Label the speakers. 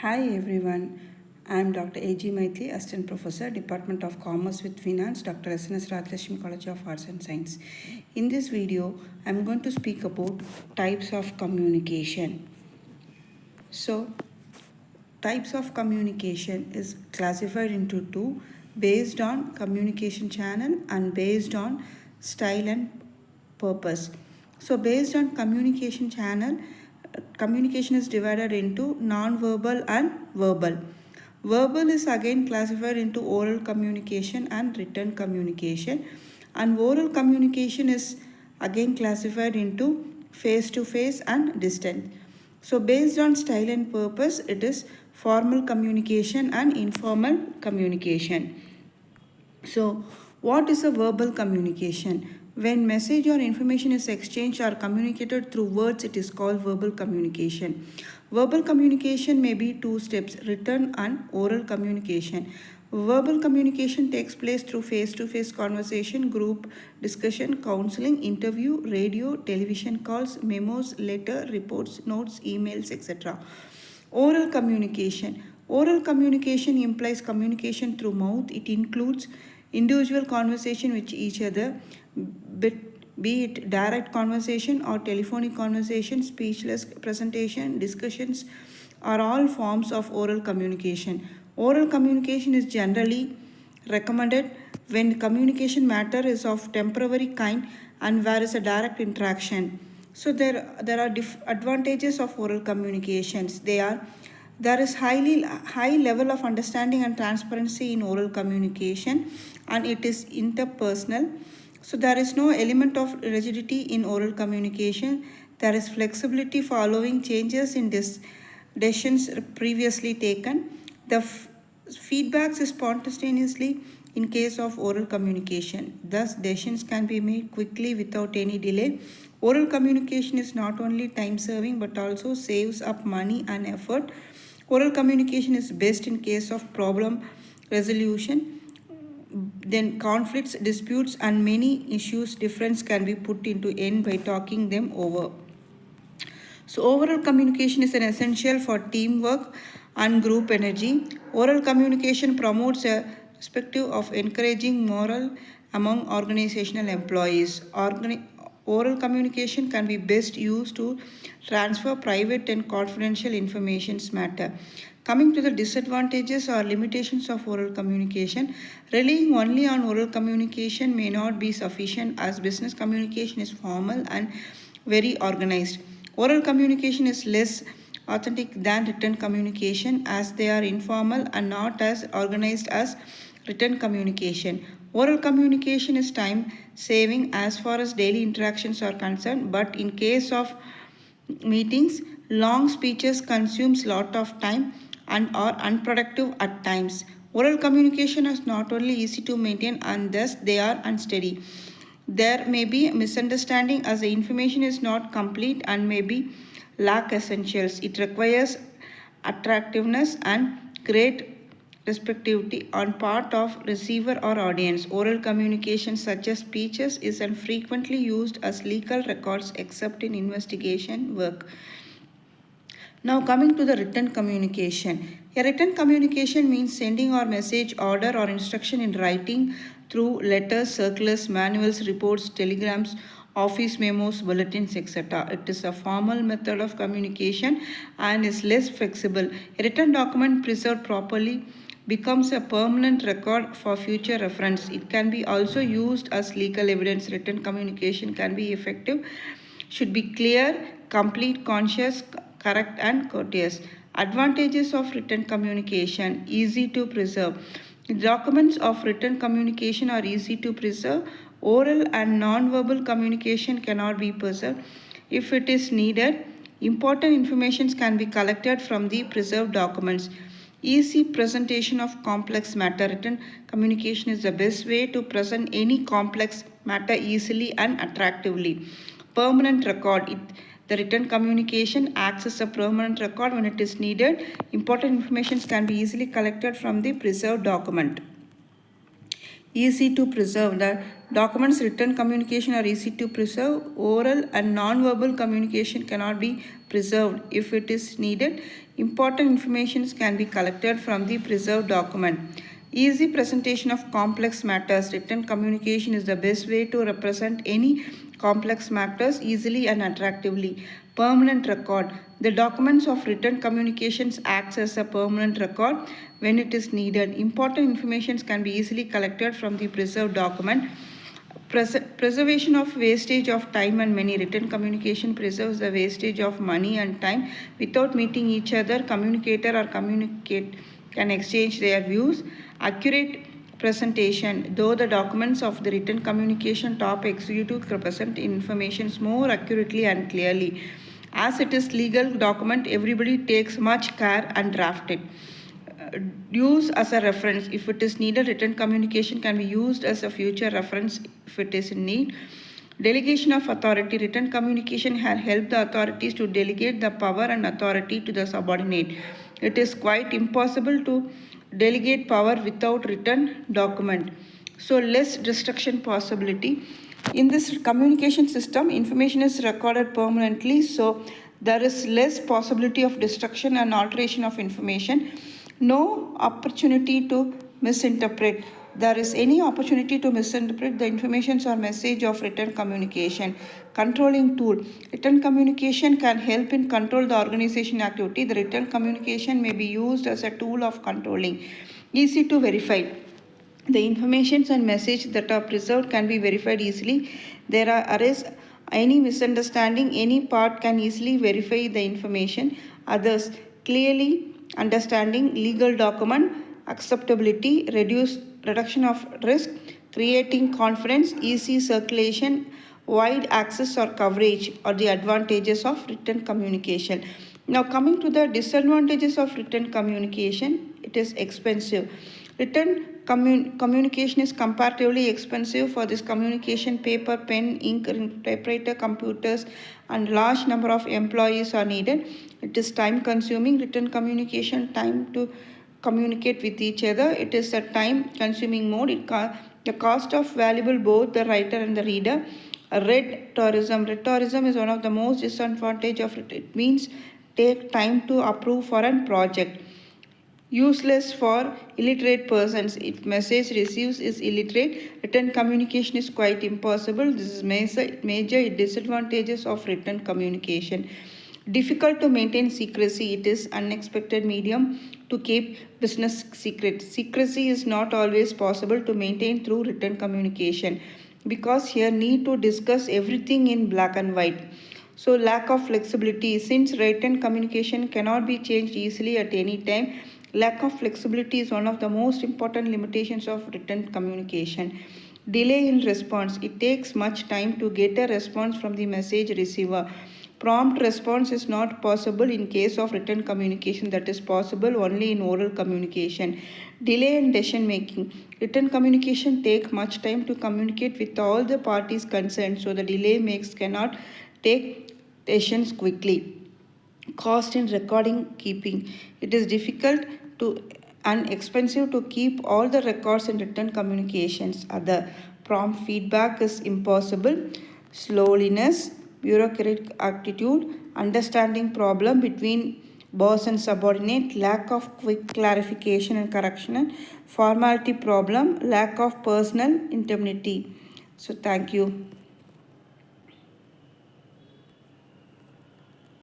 Speaker 1: Hi everyone, I am Dr.A.G.Mythili, Assistant Professor, Department of Commerce with Finance, Dr. SNS College of Arts and Science. In this video, I am going to speak about types of communication. So, types of communication is classified into two based on communication channel and based on style and purpose. So based on communication channel, communication is divided into non-verbal and verbal. Verbal is again classified into oral communication and written communication, and oral communication is again classified into face to face and distant. So based on style and purpose, it is formal communication and informal communication. So what is a verbal communication? When message or information is exchanged or communicated through words, it is called verbal communication. Verbal communication may be two steps, written and oral communication. Verbal communication takes place through face-to-face conversation, group discussion, counseling, interview, radio, television calls, memos, letter, reports, notes, emails, etc. Oral communication. Oral communication implies communication through mouth. It includes individual conversation with each other, be it direct conversation or telephonic conversation, speechless presentation, discussions are all forms of oral communication. Oral communication is generally recommended when communication matter is of temporary kind and where is a direct interaction. So there are advantages of oral communications. There is high level of understanding and transparency in oral communication, and it is interpersonal. So there is no element of rigidity in oral communication. There is flexibility following changes in decisions previously taken. The feedbacks is spontaneously in case of oral communication. Thus, decisions can be made quickly without any delay. Oral communication is not only time saving but also saves up money and effort. Oral communication is best in case of problem resolution. Then conflicts, disputes, and many issues difference can be put into end by talking them over. So overall communication is an essential for teamwork and group energy. Oral communication promotes a perspective of encouraging moral among organizational employees. Oral communication can be best used to transfer private and confidential informations matter. Coming to the disadvantages or limitations of oral communication, relying only on oral communication may not be sufficient as business communication is formal and very organized. Oral communication is less authentic than written communication as they are informal and not as organized as written communication. Oral communication is time saving as far as daily interactions are concerned, but in case of meetings, long speeches consumes lot of time and are unproductive at times. Oral communication is not only easy to maintain and thus they are unsteady. There may be a misunderstanding as the information is not complete and may be lack essentials. It requires attractiveness and great respectivity on part of receiver or audience. Oral communication such as speeches is infrequently used as legal records except in investigation work. Now coming to the written communication. A written communication means sending or message, order or instruction in writing through letters, circulars, manuals, reports, telegrams, office memos, bulletins, etc. It is a formal method of communication and is less flexible. A written document preserved properly becomes a permanent record for future reference. It can be also used as legal evidence. Written communication can be effective, should be clear, complete, conscious, correct and courteous. Advantages of written communication: easy to preserve. Documents of written communication are easy to preserve. Oral and non-verbal communication cannot be preserved. If it is needed, important information can be collected from the preserved documents. Easy presentation of complex matter. Written communication is the best way to present any complex matter easily and attractively. Permanent record. The written communication acts as a permanent record when it is needed. Important information can be easily collected from the preserved document. Easy to preserve. The documents written communication are easy to preserve. Oral and non-verbal communication cannot be preserved if it is needed. Important information can be collected from the preserved document. Easy presentation of complex matters. Written communication is the best way to represent any complex matters easily and attractively. Permanent record. The documents of written communications acts as a permanent record when it is needed. Important information can be easily collected from the preserved document. Preservation of wastage of time and money. Written communication preserves the wastage of money and time without meeting each other. Communicator or communicate can exchange their views. Accurate presentation. Though the documents of the written communication top executive present information more accurately and clearly. As it is legal document, everybody takes much care and draft it. Use as a reference. If it is needed, written communication can be used as a future reference if it is in need. Delegation of authority. Written communication has helped the authorities to delegate the power and authority to the subordinate. It is quite impossible to delegate power without written document. So less destruction possibility. In this communication system, information is recorded permanently, so there is less possibility of destruction and alteration of information. No opportunity to misinterpret. There is any opportunity to misinterpret the information or message of written communication. Controlling tool. Written communication can help in control the organization activity. The written communication may be used as a tool of controlling. Easy to verify. The informations and message that are preserved can be verified easily. There are arrays any misunderstanding, any part can easily verify the information. Others clearly understanding legal document, acceptability, reduction of risk, creating confidence, easy circulation, wide access or coverage are the advantages of written communication. Now coming to the disadvantages of written communication, it is expensive. Written communication is comparatively expensive. For this communication, paper, pen, ink, typewriter, computers, and large number of employees are needed. It is time consuming. Written communication, time to communicate with each other. It is a time consuming mode. The cost of valuable both the writer and the reader. Red tourism. Red tourism is one of the most disadvantage of it. It means take time to approve for a project. Useless for illiterate persons. If message receives is illiterate, written communication is quite impossible. This is major disadvantages of written communication. Difficult to maintain secrecy. It is unexpected medium to keep business secret. Secrecy is not always possible to maintain through written communication because here need to discuss everything in black and white. So lack of flexibility. Since written communication cannot be changed easily at any time, lack of flexibility is one of the most important limitations of written communication. Delay in response. It takes much time to get a response from the message receiver. Prompt response is not possible in case of written communication. That is possible only in oral communication. Delay in decision making. Written communication take much time to communicate with all the parties concerned, so the delay makes cannot take decisions quickly. Cost in recording keeping. It is difficult to and expensive to keep all the records in written communications. Other prompt feedback is impossible. Slowness, bureaucratic attitude, understanding problem between boss and subordinate, lack of quick clarification and correction, and formality problem, lack of personal intimacy. So thank you.